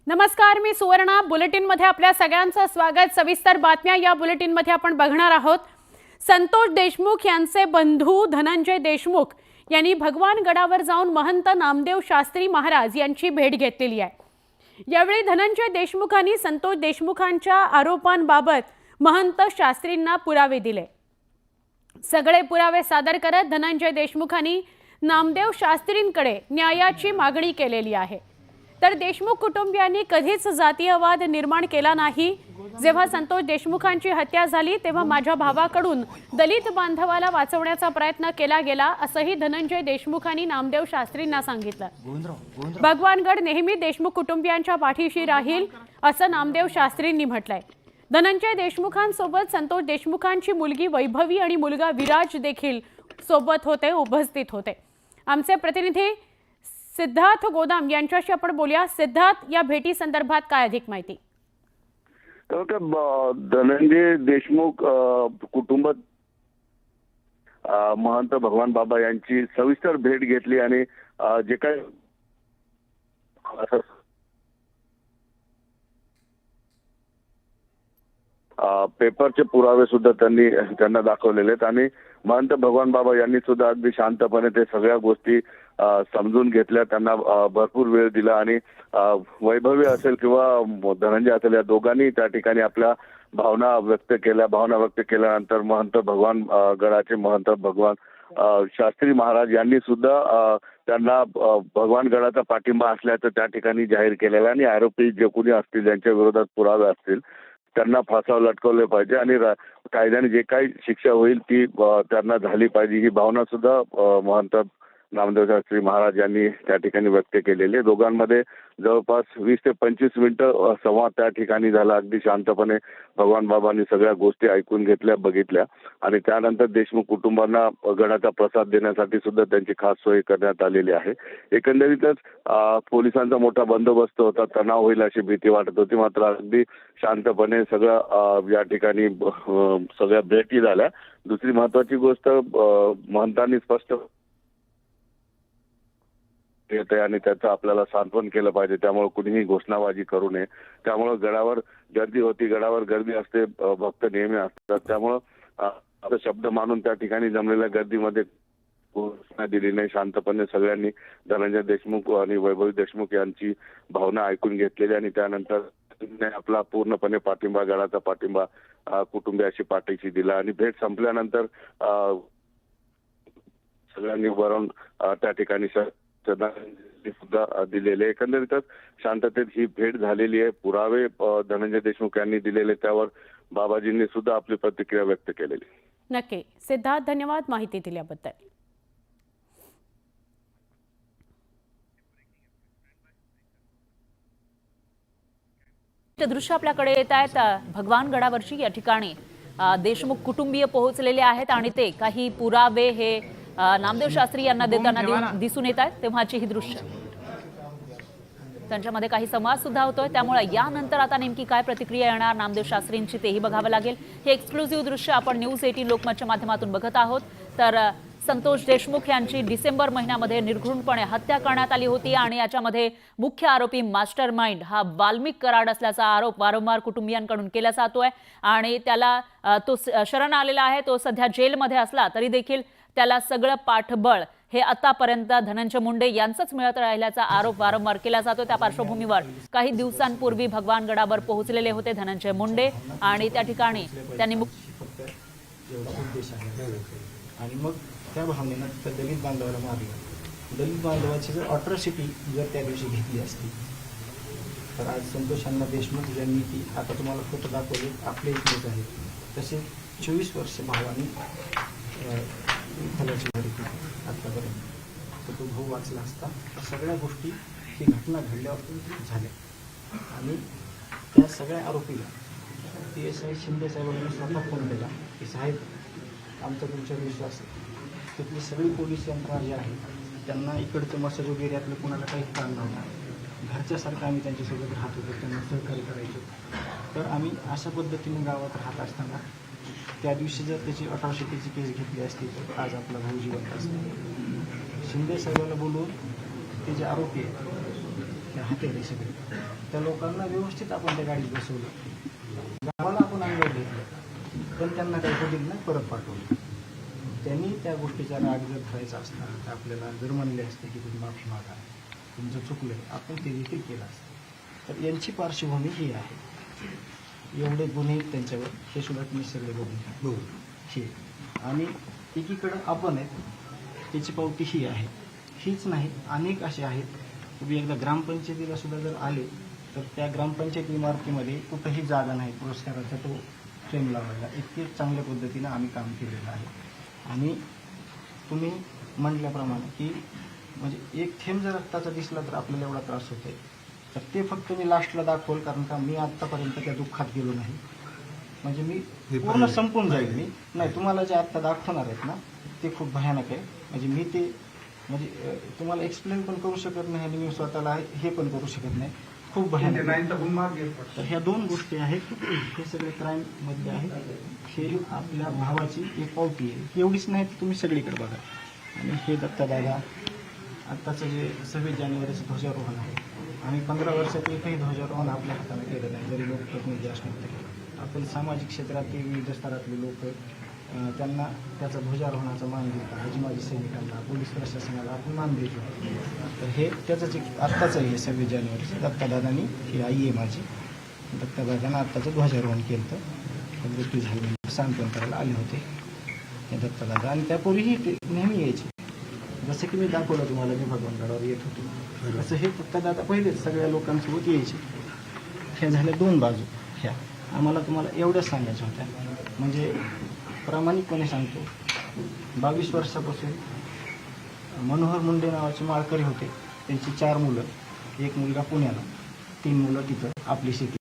नमस्कार, मी सुवर्णा. बुलेटिनमध्ये आपल्या सगळ्यांचं स्वागत. सविस्तर बातम्या या बुलेटिनमध्ये आपण बघणार आहोत. संतोष देशमुख यांचे बंधू धनंजय देशमुख यांनी भगवानगडावर जाऊन महंत नामदेव शास्त्री महाराज यांची भेट घेतलेली आहे. यावेळी धनंजय देशमुखांनी संतोष देशमुखांच्या आरोपांबाबत महंत शास्त्रींना पुरावे दिले. सगळे पुरावे सादर करत धनंजय देशमुखांनी नामदेव शास्त्रींकडे न्यायाची मागणी केलेली आहे. तर देशमुख कुटुंबियांनी कधीच जातीयवाद निर्माण केला नाही. जेव्हा संतोष देशमुखांची हत्या झाली तेव्हा माझ्या भावाकडून दलित बांधवाला वाचवण्याचा प्रयत्न केला गेला, असंही धनंजय देशमुखांनी नामदेव शास्त्रींना सांगितलं. भगवानगड नेहमी देशमुख कुटुंबियांच्या पाठीशी राहील, असं नामदेव शास्त्रींनी म्हटलंय. धनंजय देशमुखांसोबत संतोष देशमुखांची मुलगी वैभवी आणि मुलगा विराज देखील सोबत होते, उपस्थित होते. आमचे प्रतिनिधी सिद्धार्थ गोदाम यांच्याशी आपण बोलूया. सिद्धार्थ, या भेटी संदर्भात काय अधिक माहिती? धनंजय देशमुख कुटुंब महंत भगवान बाबा यांची सविस्तर भेट घेतली आणि जे काही पेपरचे पुरावे सुद्धा त्यांना दाखवलेले आहेत आणि महंत भगवान बाबा यांनी सुद्धा अगदी शांतपणे ते सगळ्या गोष्टी समजून घेतल्या. त्यांना भरपूर वेळ दिला आणि वैभवी असेल किंवा धनंजय असेल या दोघांनी त्या ठिकाणी आपल्या भावना व्यक्त केल्या. भावना व्यक्त केल्यानंतर महंत भगवान गडाचे महंत भगवान शास्त्री महाराज यांनी सुद्धा त्यांना भगवान गडाचा पाठिंबा असल्याचं त्या ठिकाणी जाहीर केलेलं आणि आरोपी जे कोणी असतील ज्यांच्या विरोधात पुरावे असतील त्यांना फासावर लटकवले पाहिजे आणि कायद्याने जे काही शिक्षा होईल ती त्यांना झाली पाहिजे, ही भावना सुद्धा महंत नामदेव शास्त्री महाराज यांनी त्या ठिकाणी व्यक्त केलेली. दोघांमध्ये जवळपास 20 ते 25 मिनिटं संवाद त्या ठिकाणी झाला. अगदी शांतपणे भगवान बाबांनी सगळ्या गोष्टी ऐकून घेतल्या, बघितल्या आणि त्यानंतर देशमुख कुटुंबांना गडाचा प्रसाद देण्यासाठी सुद्धा त्यांची खास सोय करण्यात आलेली आहे. एकंदरीतच पोलिसांचा मोठा बंदोबस्त होता, तणाव होईल अशी भीती वाटत होती, मात्र अगदी शांतपणे सगळं या ठिकाणी सगळ्या भेटी झाल्या. दुसरी महत्वाची गोष्ट महंतांनी स्पष्ट येते आणि त्याचं आपल्याला सांत्वन केलं पाहिजे, त्यामुळे कुणीही घोषणाबाजी करू नये. त्यामुळे गडावर गर्दी होती, गडावर गर्दी असते, भक्त नेहमी असतात, त्यामुळं शब्द मानून त्या ठिकाणी जमलेल्या गर्दीमध्ये घोषणा दिली नाही. शांतपणे सगळ्यांनी धनंजय देशमुख आणि वैभवी देशमुख यांची भावना ऐकून घेतलेली आणि त्यानंतर आपला पूर्णपणे पाठिंबा, गडाचा पाठिंबा कुटुंबियाशी पाठीशी दिला आणि भेट संपल्यानंतर सगळ्यांनी वरून त्या ठिकाणी सुद्धा दिलेले. एकंदरीतच शांततेत ही भेट झालेली आहे. पुरावे धनंजय देशमुख यांनी दिलेले, त्यावर बाबाजींनी सुद्धा आपली प्रतिक्रिया व्यक्त केलेली. नक्की सिद्धार्थ, धन्यवाद माहिती दिल्याबद्दल. दृश्य आपल्याकडे येत आहेत भगवानगडावरची. या ठिकाणी देशमुख कुटुंबीय पोहोचलेले आहेत आणि ते काही पुरावे हे नामदेव शास्त्री यांना देताना दिसून येत आहेत. तेव्हाची ही दृश्य, त्यांच्यामध्ये काही संवाद सुद्धा होतोय. त्यामुळे यानंतर आता नेमकी काय प्रतिक्रिया येणार नामदेव शास्त्रींची तेही बघावं लागेल. हे एक्सक्लुझिव्ह दृश्य आपण न्यूज 18 लोकमतच्या माध्यमातून बघत आहोत. तर संतोष देशमुख यांची डिसेंबर महिन्यामध्ये निर्घृणपणे हत्या करण्यात आली होती आणि याच्यामध्ये मुख्य आरोपी मास्टर माइंड हा वाल्मिक कराड असल्याचा आरोप वारंवार कुटुंबियांकडून केला जातोय आणि त्याला तो शरण आलेला आहे. तो सध्या जेलमध्ये असला तरी देखील त्याला सगळं पाठबळ हे आतापर्यंत धनंजय मुंडे यांचंच मिळत राहिल्याचा आरोप वारंवार केला जातो. त्या पार्श्वभूमीवर काही दिवसांपूर्वी भगवानगडावर पोहोचलेले होते धनंजय मुंडे आणि त्या ठिकाणी त्यांनी आणि मग त्या भावनेनं तर दलित बांधवाला मारलं. दलित बांधवाची जर अट्रॉसिटी जर त्या दिवशी घेतली असती तर आज संतोषांना देशमुख ज्यांनी ती आता तुम्हाला फोटो दाखवले आपले इथलेच आहेत, तसे 24 वर्ष भावानी विठ्ठलाची वारी केली आतापर्यंत. तर तो भाऊ वाचला असता तर सगळ्या गोष्टी ही घटना घडल्यावर झाल्या आणि त्या सगळ्या आरोपीला PSI शिंदे साहेबांनी स्वतः फोन केला की साहेब आमचा तुमच्यावर विश्वास आहे. तिथली सगळी पोलीस यंत्रणा जी आहे त्यांना इकडचं मसाज वगैरे यातलं कोणाला काही काम नव्हतं. घरच्यासारखं आम्ही त्यांच्यासोबत राहत होतो, त्यांना सहकार्य करायचो. तर आम्ही अशा पद्धतीने गावात राहत असताना त्या दिवशी जर त्याची अट्रॉसिटीची केस घेतली असती तर आज आपला भाऊ जिवंत असतो. शिंदे साहेबाला बोलून ते जे आरोपी आहेत त्या हातेरे सगळे, त्या लोकांना व्यवस्थित आपण त्या गाडीत बसवलं, गावाला आपण अंगावर घेतलं, पण त्यांना काही होईल नाही, परत पाठवलं. त्यांनी त्या गोष्टीचा राग जर धरायचा असता तर आपल्याला जर म्हणले असते की तुम्ही माफी मागा, तुमचं चुकलं आहे, आपण ते देखील केलं असतं. तर यांची पार्श्वभूमी ही आहे, एवढे गुन्हे आहेत त्यांच्यावर, हे सुद्धा तुम्ही सगळे बघून हे. आणि एकीकडं आपण आहेत, त्याची पावती ही आहे. हीच नाही, अनेक असे आहेत. तुम्ही एकदा ग्रामपंचायतीला सुद्धा जर आले तर त्या ग्रामपंचायत इमारतीमध्ये कुठंही जागा नाही पुरस्काराचा तो फ्रेम लावायला. इतके चांगल्या पद्धतीनं आम्ही काम केलेलं आहे. आणि तुम्ही म्हटल्याप्रमाणे की म्हणजे एक थेंब जर रक्ताचा दिसला तर आपल्याला एवढा त्रास होतोय, तर ते फक्त मी लास्टला दाखवल, कारण का मी आत्तापर्यंत त्या दुःखात गेलो नाही. म्हणजे मी पूर्ण संपून जाईल. मी नाही, तुम्हाला जे आत्ता दाखवणार आहेत ना ते खूप भयानक आहे. म्हणजे मी ते म्हणजे तुम्हाला एक्सप्लेन पण करू शकत नाही आणि मी स्वतःला हे पण करू शकत नाही. खूप भयानक आहे. तर ह्या दोन गोष्टी आहेत, हे सगळे क्राईम मधले आहेत. हे आपल्या भावाची एक पावती आहे, एवढीच नाही तर तुम्ही सगळीकडे बघा. आणि हे दत्तादादा आत्ताचं जे 26 जानेवारीचं ध्वजारोहण आहे, आम्ही 15 वर्षात एकही ध्वजारोहण आपल्या हाताने केलं नाही, जरी लोकप्रतिनिधी असले तरी. आपण सामाजिक क्षेत्रातले विविध स्तरातले लोक त्यांना त्याचा ध्वजारोहणाचा मान देतात. हजमाजी सैनिकांना, पोलीस प्रशासनाला आपण मान देतो. तर हे त्याचंच एक आत्ताचं आहे 26 जानेवारीचं. दत्तादादांनी, ही आई आहे माझी, दत्तादादांना आत्ताचं ध्वजारोहण केलं तर मृत्यू झाल्यानंतर सांत्वन करायला आले होते हे दत्तादादा. आणि त्यापूर्वीही ते नेहमी यायचे. जसं की मी दाखवलं तुम्हाला, मी भगवानगडावर येत होतो, तसं हे दत्तादादा पहिलेच सगळ्या लोकांसोबत यायचे. ह्या झाल्या दोन बाजू. ह्या आम्हाला तुम्हाला एवढ्याच सांगायच्या होत्या. म्हणजे प्रामाणिकपणे सांगतो, 22 वर्षापासून मनोहर मुंडे नावाचे माळकरी होते. त्यांची 4 मुलं, एक मुलगा पुण्याला, 3 मुलं तिथं आपली शेती.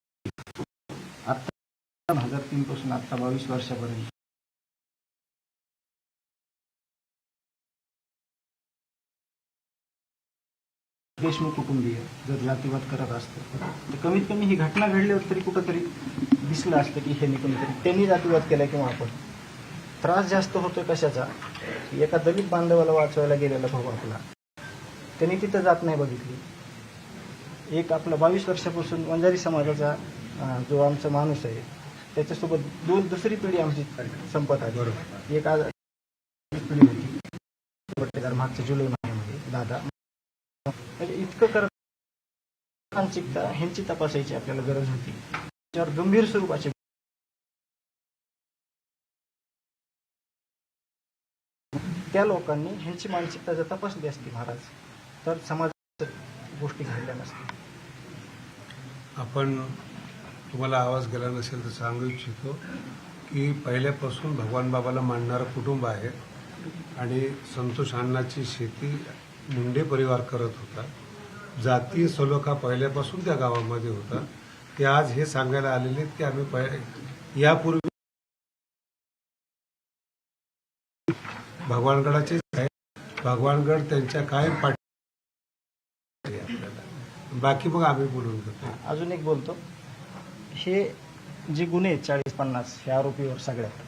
आत्ता 2003 पासून आत्ता 22 वर्षापर्यंत देशमुख कुटुंबीय जर जातीवाद करत असतं तर कमीत कमी ही घटना घडल्यावर तरी कुठंतरी दिसलं असतं की हे कोणीतरी त्यांनी जातीवाद केला किंवा आपण. त्रास जास्त होतोय कशाचा, एका दलित बांधवाला वाचवायला गेलेला भाऊ आपला, त्यांनी तिथं जात नाही बघितली. एक आपला 22 वर्षापासून वंजारी समाजाचा जो आमचा माणूस आहे त्याच्यासोबत दुसरी पिढी आमची संपत आली. एक आज पिढी होती मागच्या जुलै महिन्यामध्ये दादा. म्हणजे इतकं करत मानसिकता ह्यांची तपासायची आपल्याला गरज होती. त्याच्यावर गंभीर स्वरूपाचे त्या लोकांनी ह्यांची मानसिकता जर तपासली असती महाराज तर समाजात गोष्टी घडल्या नसतील. आपण तुम्हाला आवाज गेला नसेल तर सांगू इच्छितो की पहिल्यापासून भगवान बाबाला मानणारं कुटुंब आहे आणि संतोष अण्णाची शेती मुंडे परिवार करत होता. जातीय सलोखा पहिल्यापासून त्या गावामध्ये होता. ते आज हे सांगायला आलेले की आम्ही यापूर्वी भगवानगडाचेच आहे. भगवानगड त्यांच्या कायम पाठी आपल्याला, बाकी मग आम्ही बोलून घेतो. अजून एक बोलतो, हे जे गुन्हे 40-50 हे आरोपीवर सगळ्यात,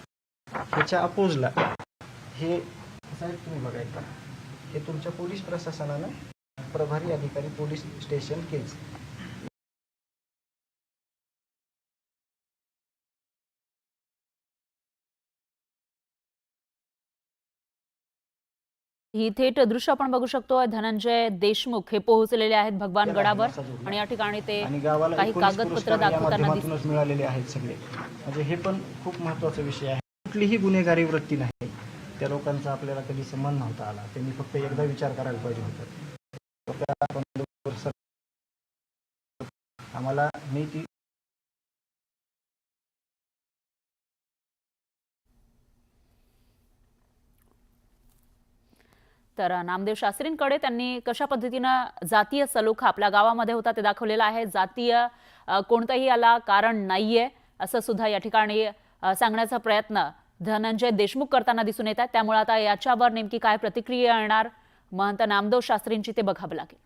ह्याच्या अपोजला हे साहेब तुम्ही बघायचं, हे तुमच्या पोलीस प्रशासनानं प्रभारी अधिकारी पोलीस स्टेशन केज ही थेट दृश्य आपण बघू शकतो. धनंजय देशमुख हे पोहोचलेले आहेत भगवानगडावर आणि या ठिकाणी ते आणि गावाला काही 19 कागदपत्र पुरस्कार या दाखवताना माध्यमातूनच मिळालेले आहेत सगळे. म्हणजे हे पण खूप महत्त्वाचा विषय आहे. कुठलीही गुन्हेगारी वृत्ती नाही. त्या लोकांचा आपल्याला कधी संबंध नव्हता आला. त्यांनी फक्त एकदा विचार करायला पाहिजे होता. आम्हाला मी ती तर नामदेव शास्त्रींकडे त्यांनी कशा पद्धतीनं जातीय सलोखा आपल्या गावामध्ये होता ते दाखवलेलं आहे. जातीय कोणतंही याला कारण नाहीये असं सुद्धा या ठिकाणी सांगण्याचा प्रयत्न धनंजय देशमुख करताना दिसून येतात. त्यामुळे आता याच्यावर नेमकी काय प्रतिक्रिया येणार महंत नामदेव शास्त्रींची ते बघावं लागेल.